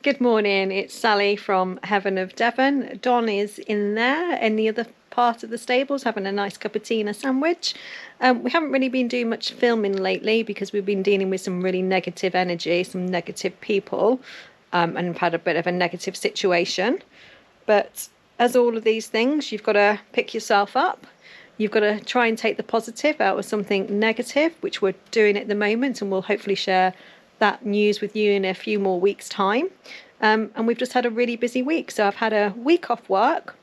Good morning, it's Sally from Heaven of Devon. Don is in there in the other part of the stables having a nice cup of tea and a sandwich. We haven't really been doing much filming lately because we've been dealing with some really negative energy, some negative people, and have had a bit of a negative situation. But as all of these things, you've got to pick yourself up. You've got to try and take the positive out of something negative, which we're doing at the moment, and we'll hopefully share that news with you in a few more weeks' time. And we've just had a really busy week. So I've had a week off work,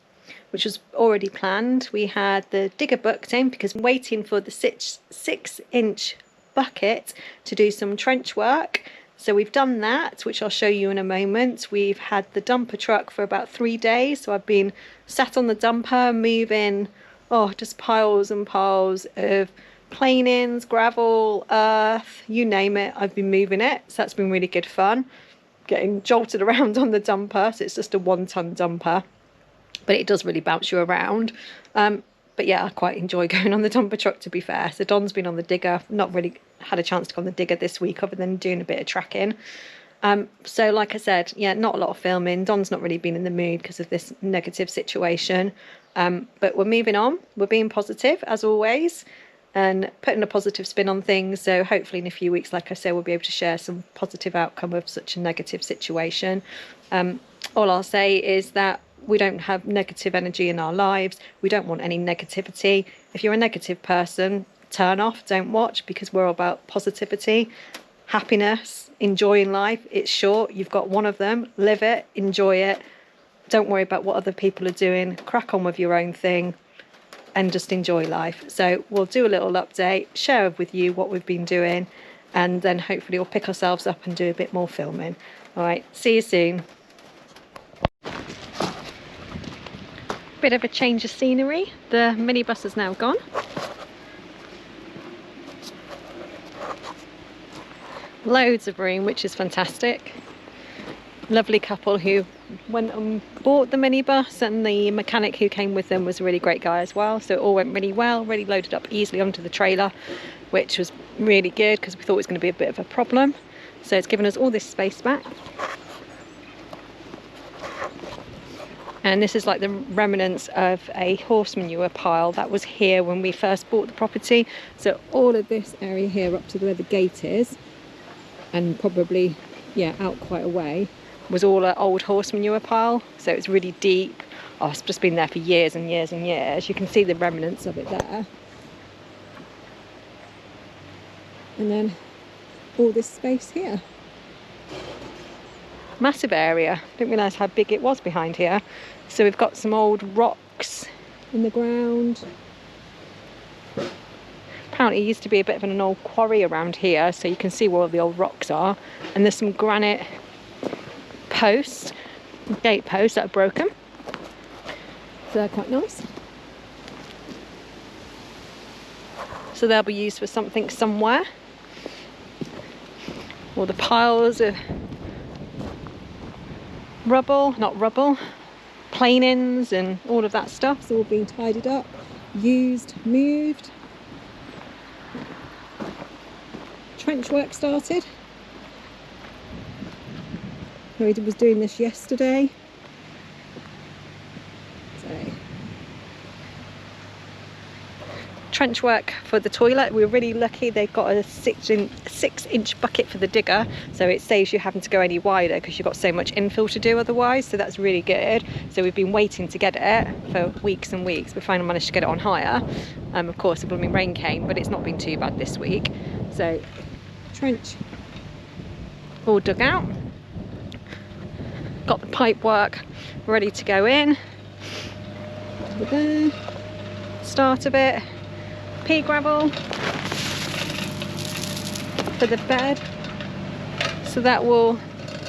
which was already planned. We had the digger booked in because I'm waiting for the 6-inch bucket to do some trench work. So we've done that, which I'll show you in a moment. We've had the dumper truck for about 3 days. So I've been sat on the dumper moving, just piles and piles of planings, gravel, earth, you name it, I've been moving it. So that's been really good fun, getting jolted around on the dumper. So it's just a 1-ton dumper, but it does really bounce you around. But yeah, I quite enjoy going on the dumper truck, to be fair. So Don's been on the digger, not really had a chance to go on the digger this week other than doing a bit of tracking. So like I said, yeah, not a lot of filming. Don's not really been in the mood because of this negative situation. But we're moving on. We're being positive as always, and putting a positive spin on things. So hopefully in a few weeks, like I say, we'll be able to share some positive outcome of such a negative situation. All I'll say is that we don't have negative energy in our lives. We don't want any negativity. If you're a negative person, turn off, don't watch, because we're all about positivity, happiness, enjoying life. It's short. You've got one of them. Live it, enjoy it. Don't worry about what other people are doing. Crack on with your own thing and just enjoy life. So we'll do a little update, share with you what we've been doing, and then hopefully we'll pick ourselves up and do a bit more filming. All right, see you soon. Bit of a change of scenery. The minibus is now gone. Loads of room, which is fantastic. Lovely couple who went and bought the minibus, and the mechanic who came with them was a really great guy as well. So it all went really well, really loaded up easily onto the trailer, which was really good because we thought it was going to be a bit of a problem. So it's given us all this space back. And this is like the remnants of a horse manure pile that was here when we first bought the property. So all of this area here up to where the gate is, and probably, yeah, out quite a way, was all an old horse manure pile. So it's really deep. It's just been there for years and years and years. You can see the remnants of it there. And then all this space here. Massive area. Didn't realise how big it was behind here. So we've got some old rocks in the ground. Apparently it used to be a bit of an old quarry around here, so you can see where all the old rocks are. And there's some granite posts, gate posts that are broken. So they're quite nice. So they'll be used for something somewhere. All the piles of planings and all of that stuff's all being tidied up, used, moved. Trench work started. He was doing this yesterday. Trench work for the toilet. We were really lucky. They've got a 6-inch bucket for the digger, so it saves you having to go any wider because you've got so much infill to do otherwise. So that's really good. So we've been waiting to get it for weeks and weeks. We finally managed to get it on hire. Of course, the blooming rain came, but it's not been too bad this week. So trench all dug out. Got the pipe work ready to go in. Over there. Start of it. Pea gravel for the bed. So that will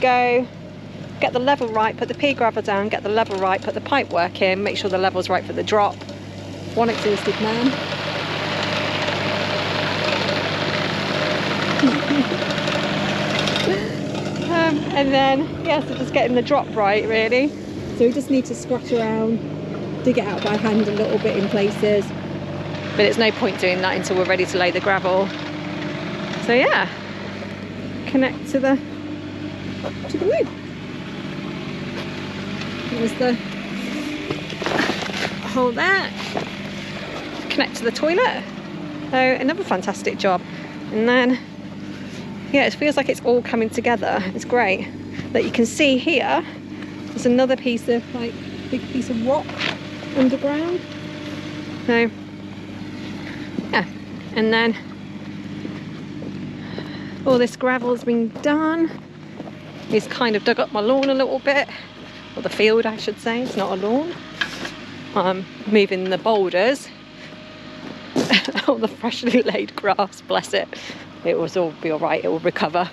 go, get the level right, put the pea gravel down, get the level right, put the pipe work in, make sure the level's right for the drop. One exhausted man. And then, yeah, so just getting the drop right, really. So we just need to scratch around, dig it out by hand a little bit in places. But it's no point doing that until we're ready to lay the gravel. So yeah, connect to the roof. There's the hole there, connect to the toilet. So another fantastic job. And then, yeah, it feels like it's all coming together. It's great that you can see here. There's another piece of like big piece of rock underground. So yeah, and then all this gravel's been done. It's kind of dug up my lawn a little bit, or the field I should say. It's not a lawn. I'm moving the boulders. All the freshly laid grass, bless it. It will all be all right. It will recover.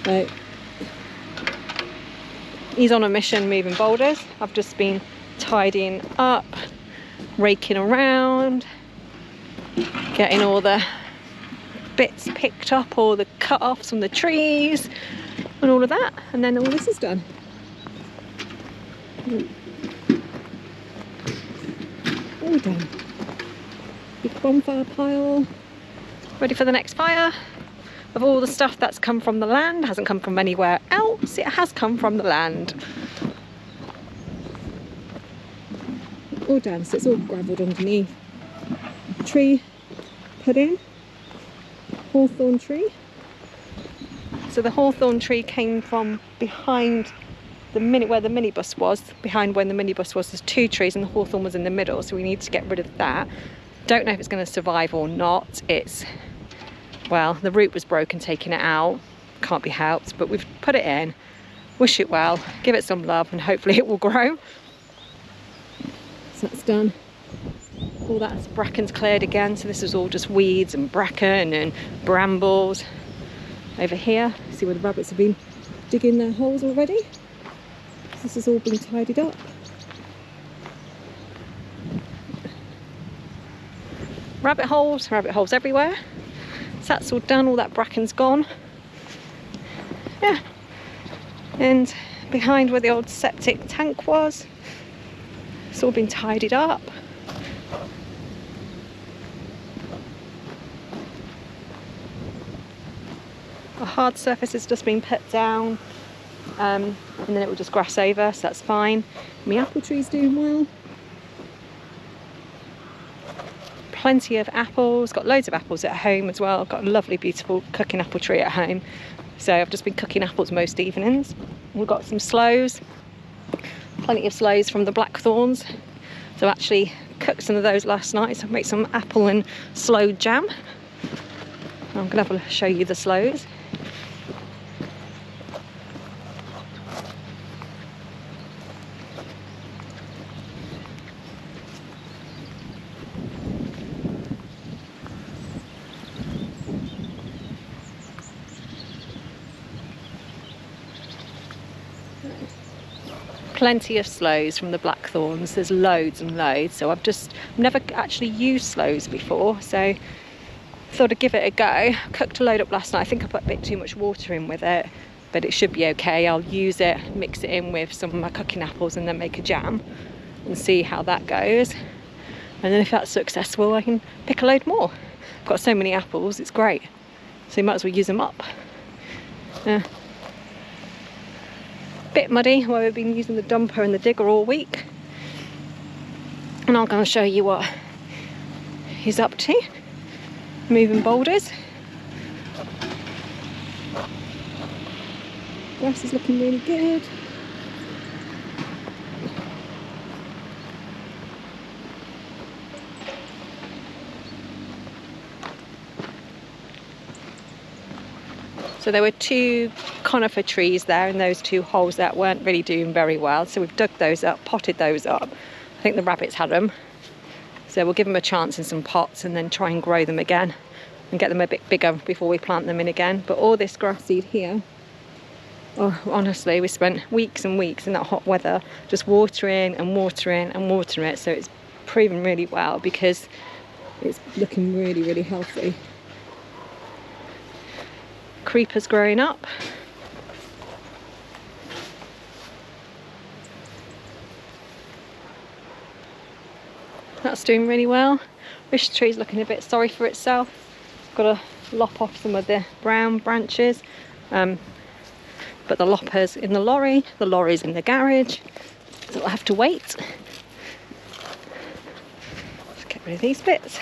So he's on a mission moving boulders. I've just been tidying up, raking around, getting all the bits picked up, all the cut-offs from the trees and all of that, and then all this is done. All done. Big bonfire pile, ready for the next fire. Of all the stuff that's come from the land, hasn't come from anywhere else, it has come from the land. All done, so it's all gravelled underneath. Tree put in, hawthorn tree. So the hawthorn tree came from behind the where the minibus was. Behind when the minibus was, there's two trees and the hawthorn was in the middle, so we need to get rid of that. Don't know if it's going to survive or not. Well, the root was broken taking it out, can't be helped, but we've put it in, wish it well, give it some love, and hopefully it will grow. So that's done. All that bracken's cleared again, so this is all just weeds and bracken and brambles. Over here, see where the rabbits have been digging their holes already. So this has all been tidied up. Rabbit holes everywhere. So that's all done, all that bracken's gone. Yeah. And behind where the old septic tank was, it's all been tidied up. A hard surface has just been put down, and then it will just grass over, so that's fine. My apple tree's doing well. Plenty of apples, got loads of apples at home as well. I've got a lovely beautiful cooking apple tree at home, so I've just been cooking apples most evenings. We've got some sloes, plenty of sloes from the blackthorns, so I actually cooked some of those last night, so I made some apple and sloe jam. I'm going to show you the sloes. Plenty of sloes from the blackthorns. There's loads and loads, so I've never actually used sloes before, so thought I'd give it a go. Cooked a load up last night. I think I put a bit too much water in with it, but it should be okay. I'll use it, mix it in with some of my cooking apples and then make a jam and see how that goes. And then if that's successful, I can pick a load more. I've got so many apples, it's great. So you might as well use them up. Bit muddy where we've been using the dumper and the digger all week. And I'm going to show you what he's up to. Moving boulders. Grass is looking really good. So there were two conifer trees there in those two holes that weren't really doing very well. So we've dug those up, potted those up. I think the rabbits had them. So we'll give them a chance in some pots and then try and grow them again and get them a bit bigger before we plant them in again. But all this grass seed here, oh, honestly, we spent weeks and weeks in that hot weather just watering and watering and watering it. So it's proven really well because it's looking really, really healthy. Creepers growing up. That's doing really well. This tree's looking a bit sorry for itself. Got to lop off some of the brown branches. but the lopper's in the lorry's in the garage, so we'll have to wait. Let's get rid of these bits.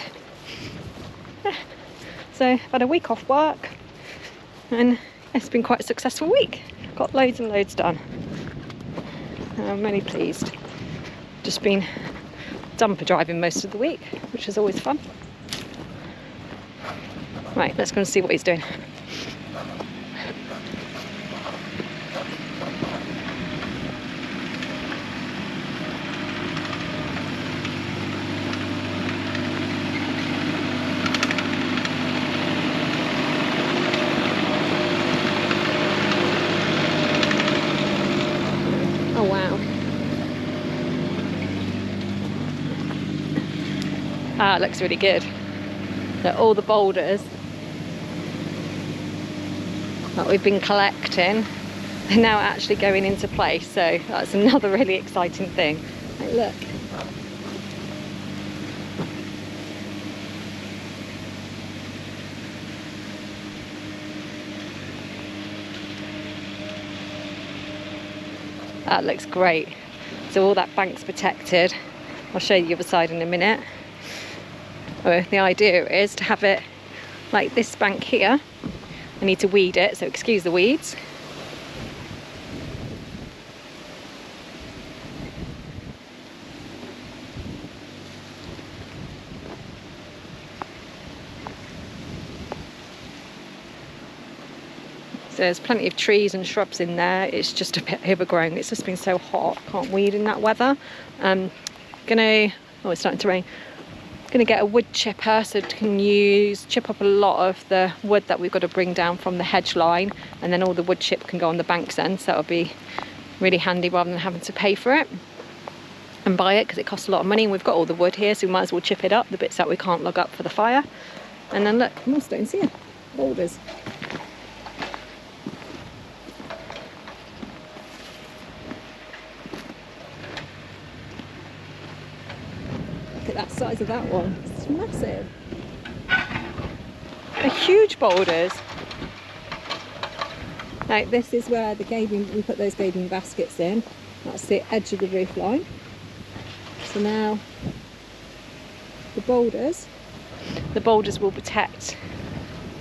Yeah. So I've had a week off work, and it's been quite a successful week. Got loads and loads done. I'm really pleased. Just been dumper driving most of the week, which is always fun. Right, let's go and see what he's doing. Oh wow. Ah, it looks really good. That all the boulders that we've been collecting are now actually going into place, so that's another really exciting thing. Like, look. That looks great. So all that bank's protected. I'll show you the other side in a minute. The idea is to have it like this bank here. I need to weed it, so excuse the weeds. So there's plenty of trees and shrubs in there. It's just a bit overgrown. It's just been so hot. Can't weed in that weather. Oh, it's starting to rain. Going to get a wood chipper so it can chip up a lot of the wood that we've got to bring down from the hedge line, and then all the wood chip can go on the banks then, so that'll be really handy rather than having to pay for it and buy it, because it costs a lot of money, and we've got all the wood here, so we might as well chip it up, the bits that we can't lug up for the fire. And then look, more stones here, boulders. That size of that one, it's massive. They're huge boulders. Like, this is where we put those gabing baskets in. That's the edge of the roof line. So now the boulders will protect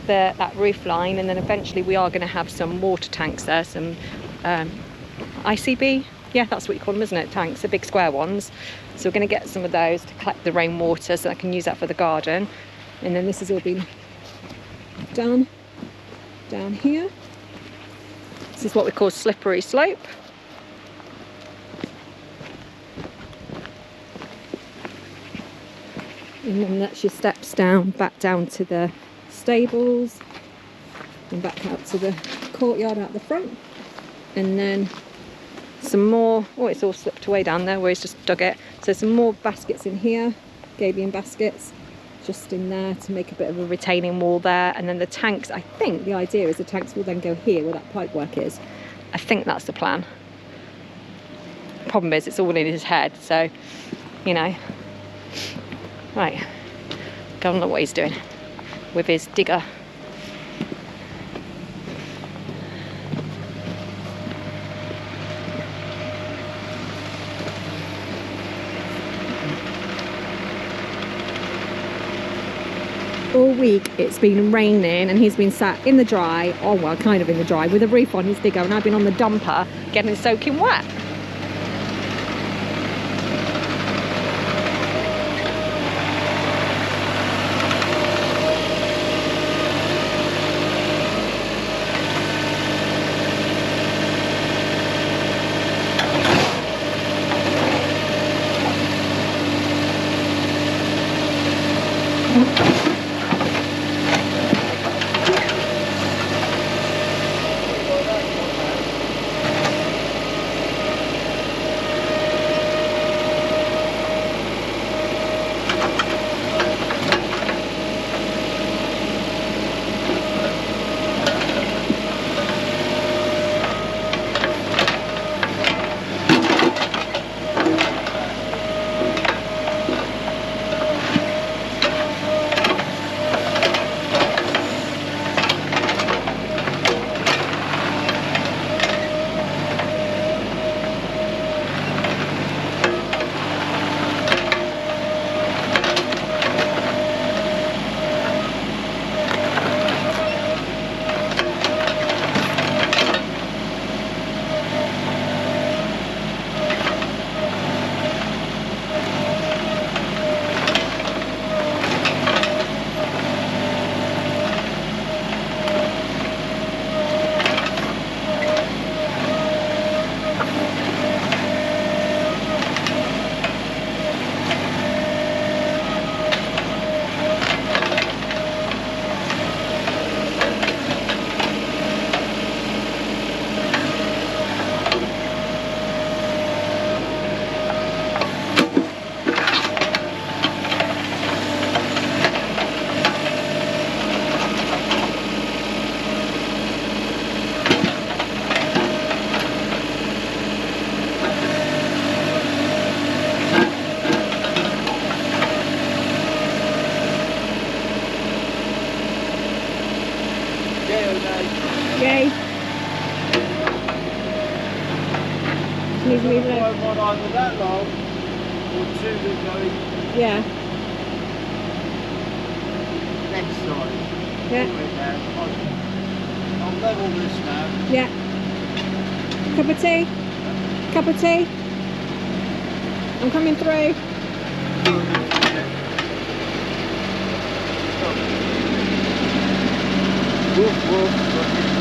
that roof line, and then eventually we are going to have some water tanks there, some ICB. Yeah, that's what you call them, isn't it? Tanks, the big square ones. So we're going to get some of those to collect the rainwater so I can use that for the garden. And then this has all been done down here. This is what we call slippery slope. And then that's your steps down, back down to the stables and back out to the courtyard out the front. And then some more, oh, it's all slipped away down there where he's just dug it. So some more baskets in here, gabion baskets, just in there to make a bit of a retaining wall there. And then the tanks, I think the idea is the tanks will then go here where that pipe work is. I think that's the plan. Problem is, it's all in his head, so, you know. Right, go and look what he's doing with his digger. All week it's been raining and he's been sat in the dry, oh well, kind of in the dry, with a roof on his digger, and I've been on the dumper getting soaking wet. Yay. Needs to move One it. either that long or two that going Yeah. next side. Yeah. I'll level this now. Yeah. Cup of tea? Cup of tea? I'm coming through. Woof woof.